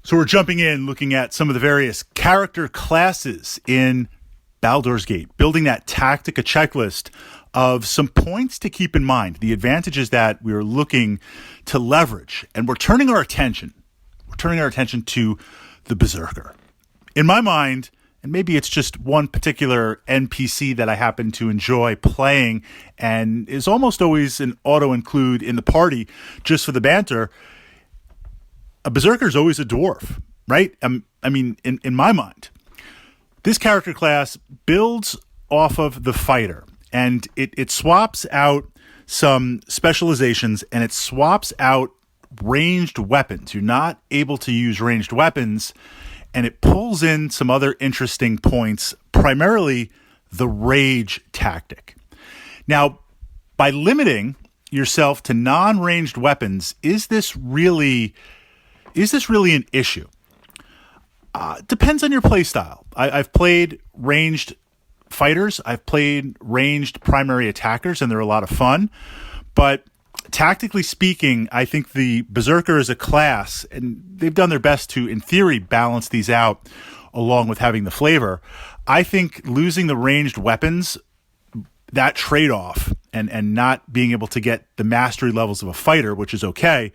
So we're jumping in, looking at some of the various character classes in Baldur's Gate, building that Tactica checklist of some points to keep in mind, the advantages that we're looking to leverage. And we're turning our attention to the Berserker. In my mind, and maybe it's just one particular NPC that I happen to enjoy playing and is almost always an auto-include in the party just for the banter, a Berserker is always a dwarf, right? I mean, in my mind, this character class builds off of the fighter, and it swaps out some specializations, and it swaps out ranged weapons. You're not able to use ranged weapons, and it pulls in some other interesting points, primarily the rage tactic. Now, by limiting yourself to non-ranged weapons, is this really an issue? Depends on your playstyle. I've played ranged fighters. I've played ranged primary attackers, and they're a lot of fun. But tactically speaking, I think the Berserker is a class, and they've done their best to, in theory, balance these out along with having the flavor. I think losing the ranged weapons, that trade-off, and not being able to get the mastery levels of a fighter, which is okay,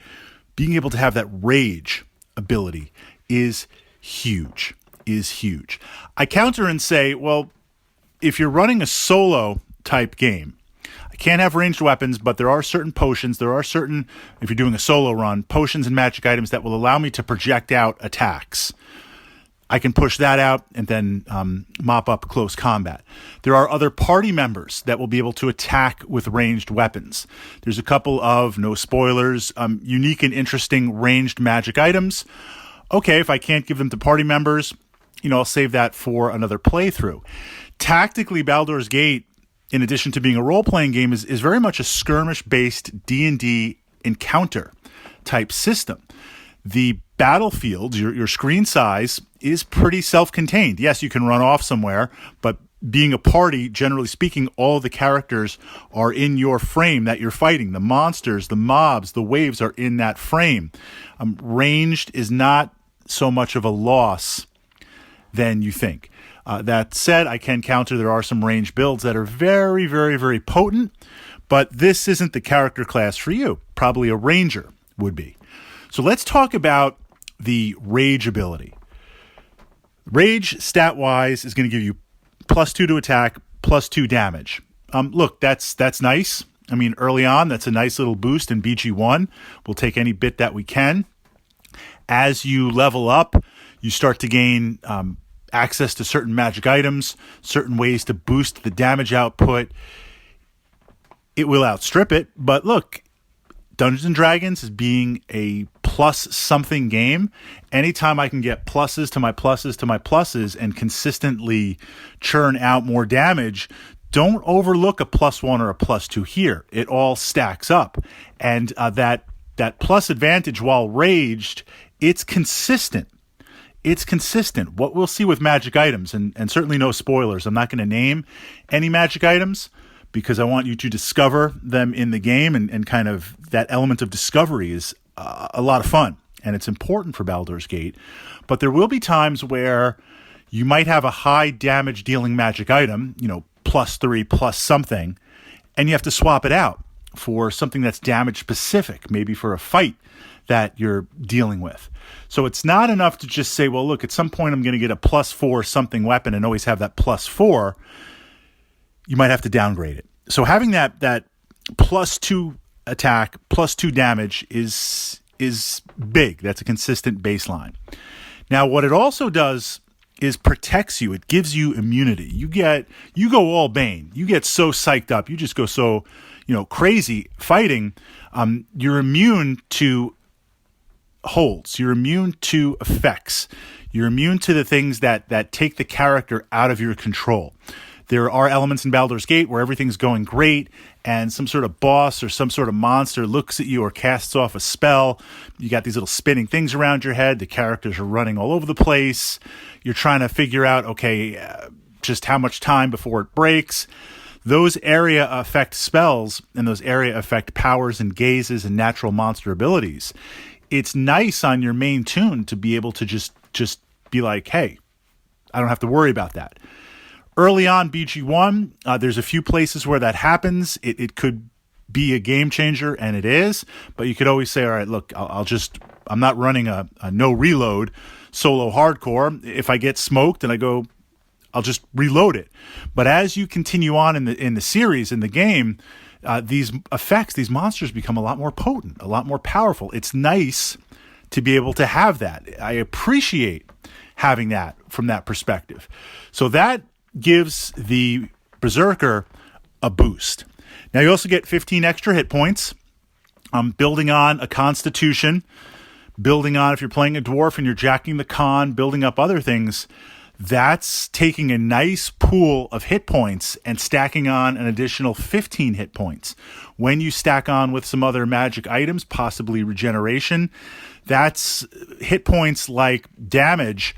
being able to have that rage ability is huge. I counter and say, well, if you're running a solo type game, I can't have ranged weapons, but there are certain potions, if you're doing a solo run, potions and magic items that will allow me to project out attacks. I can push that out and then mop up close combat. There are other party members that will be able to attack with ranged weapons. There's a couple of, no spoilers, unique and interesting ranged magic items. Okay, if I can't give them to party members, I'll save that for another playthrough. Tactically, Baldur's Gate, in addition to being a role-playing game, is very much a skirmish-based D&D encounter type system. The battlefield, your screen size, is pretty self-contained. Yes, you can run off somewhere, but being a party, generally speaking, all the characters are in your frame that you're fighting. The monsters, the mobs, the waves are in that frame. Ranged is not so much of a loss than you think. That said, I can counter there are some ranged builds that are very, very, very potent, but this isn't the character class for you. Probably a ranger would be. So let's talk about the rage ability. Rage, stat-wise, is going to give you +2 to attack, +2 damage. Look, that's nice. I mean, early on, that's a nice little boost in BG1. We'll take any bit that we can. As you level up, you start to gain access to certain magic items, certain ways to boost the damage output. It will outstrip it, but look, Dungeons & Dragons is being a plus something game. Anytime I can get pluses to my pluses to my pluses and consistently churn out more damage, don't overlook a +1 or a +2 here. It all stacks up. And that plus advantage while raged, it's consistent. It's consistent. What we'll see with magic items, and certainly no spoilers. I'm not going to name any magic items because I want you to discover them in the game, and kind of that element of discovery is a lot of fun, and it's important for Baldur's Gate. But there will be times where you might have a high damage dealing magic item, +3, plus something, and you have to swap it out for something that's damage specific, maybe for a fight that you're dealing with. So it's not enough to just say, well, look, at some point I'm going to get a +4 something weapon and always have that +4. You might have to downgrade it. So having that +2 attack, +2 damage is big. That's a consistent baseline. Now, what it also does is protects you. It gives you immunity. You go all Bane. You get so psyched up. You just go so, crazy fighting. You're immune to holds. You're immune to effects. You're immune to the things that take the character out of your control. There are elements in Baldur's Gate where everything's going great and some sort of boss or some sort of monster looks at you or casts off a spell. You got these little spinning things around your head. The characters are running all over the place. You're trying to figure out, just how much time before it breaks. Those area effect spells and those area effect powers and gazes and natural monster abilities, it's nice on your main tune to be able to just be like, hey, I don't have to worry about that. Early on, BG1, there's a few places where that happens. It could be a game changer, and it is. But you could always say, all right, look, I'm not running a no reload solo hardcore. If I get smoked and I'll just reload it. But as you continue on in the series, in the game, these effects, these monsters become a lot more potent, a lot more powerful. It's nice to be able to have that. I appreciate having that from that perspective. So that gives the Berserker a boost. Now you also get 15 extra hit points. Building on a constitution, building on, if you're playing a dwarf and you're jacking the con, building up other things, that's taking a nice pool of hit points and stacking on an additional 15 hit points. When you stack on with some other magic items, possibly regeneration, that's hit points like damage.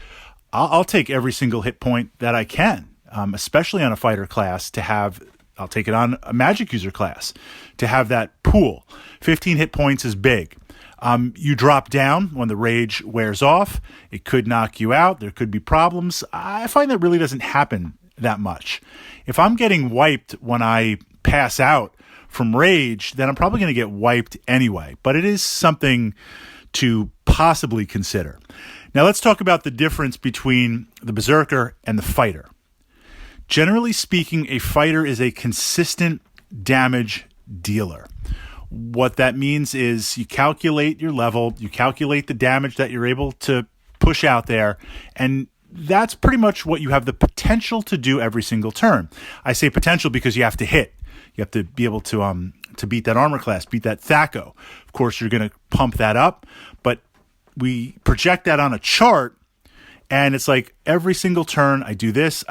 I'll take every single hit point that I can, especially on a fighter class to have. I'll take it on a magic user class to have that pool. 15 hit points is big. You drop down when the rage wears off. It could knock you out. There could be problems. I find that really doesn't happen that much. If I'm getting wiped when I pass out from rage, then I'm probably going to get wiped anyway. But it is something to possibly consider. Now let's talk about the difference between the Berserker and the fighter. Generally speaking, a fighter is a consistent damage dealer. What that means is you calculate your level, you calculate the damage that you're able to push out there, and that's pretty much what you have the potential to do every single turn. I say potential because you have to hit. You have to be able to beat that armor class, beat that Thaco. Of course, you're going to pump that up, but we project that on a chart, and it's like every single turn, I do this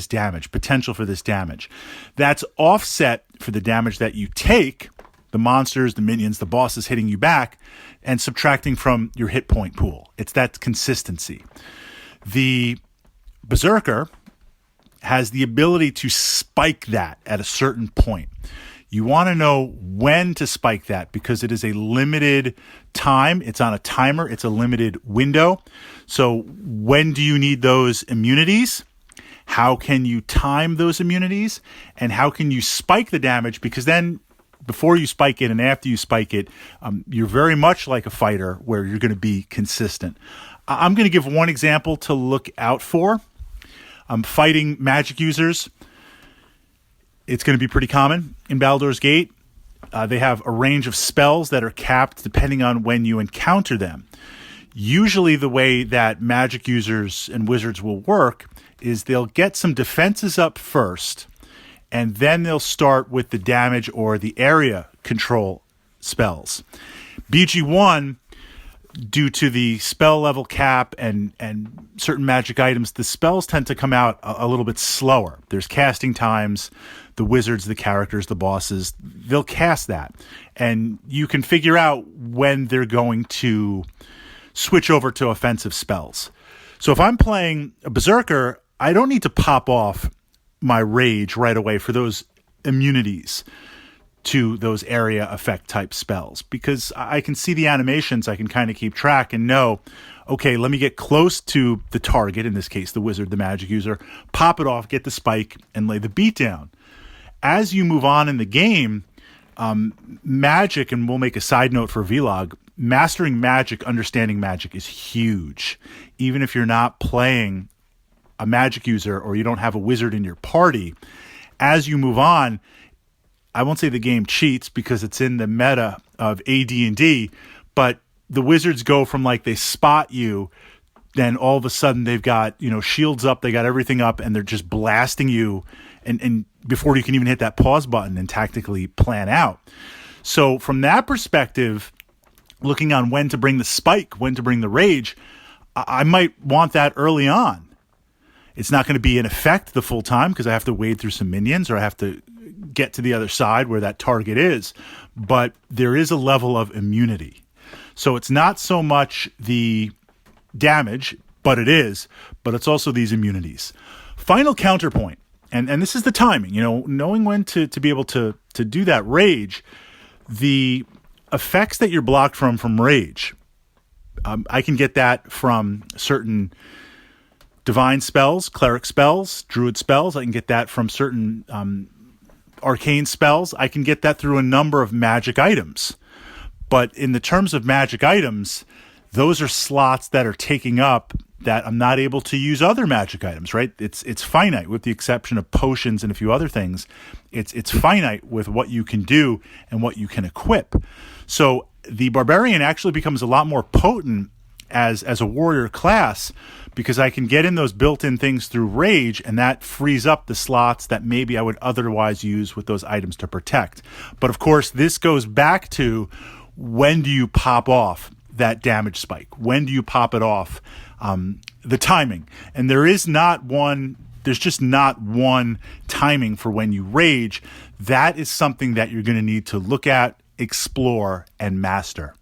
damage, potential for this damage. That's offset for the damage that you take, the monsters, the minions, the bosses hitting you back, and subtracting from your hit point pool. It's that consistency. The Berserker has the ability to spike that at a certain point. You want to know when to spike that because it is a limited time. It's on a timer. It's a limited window. So when do you need those immunities? How can you time those immunities? And how can you spike the damage? Because then before you spike it and after you spike it, you're very much like a fighter where you're going to be consistent. I'm going to give one example to look out for. Fighting magic users. It's going to be pretty common in Baldur's Gate. They have a range of spells that are capped depending on when you encounter them. Usually the way that magic users and wizards will work is they'll get some defenses up first, and then they'll start with the damage or the area control spells. BG1, due to the spell level cap and certain magic items, the spells tend to come out a little bit slower. There's casting times. The wizards, the characters, the bosses, they'll cast that. And you can figure out when they're going to switch over to offensive spells. So if I'm playing a Berserker, I don't need to pop off my rage right away for those immunities to those area effect type spells, because I can see the animations, I can kind of keep track and know, okay, let me get close to the target, in this case, the wizard, the magic user, pop it off, get the spike, and lay the beat down. As you move on in the game, magic, and we'll make a side note for Vlog, mastering magic, understanding magic is huge. Even if you're not playing a magic user or you don't have a wizard in your party, as you move on, I won't say the game cheats because it's in the meta of AD&D, but the wizards go from like they spot you, then all of a sudden they've got, shields up, they got everything up, and they're just blasting you and before you can even hit that pause button and tactically plan out. So from that perspective, looking on when to bring the spike, when to bring the rage, I might want that early on. It's not going to be in effect the full time because I have to wade through some minions or I have to get to the other side where that target is, but there is a level of immunity. So it's not so much the damage, but it's also these immunities. Final counterpoint, and this is the timing, knowing when to be able to do that rage. The effects that you're blocked from rage. I can get that from certain divine spells, cleric spells, druid spells. I can get that from certain arcane spells. I can get that through a number of magic items. But in the terms of magic items, those are slots that are taking up that I'm not able to use other magic items, right? It's finite, with the exception of potions and a few other things. It's finite with what you can do and what you can equip. So the barbarian actually becomes a lot more potent as a warrior class, because I can get in those built-in things through rage, and that frees up the slots that maybe I would otherwise use with those items to protect. But of course, this goes back to, when do you pop off that damage spike? When do you pop it off? The timing. And there's just not one timing for when you rage. That is something that you're going to need to look at, explore, and master.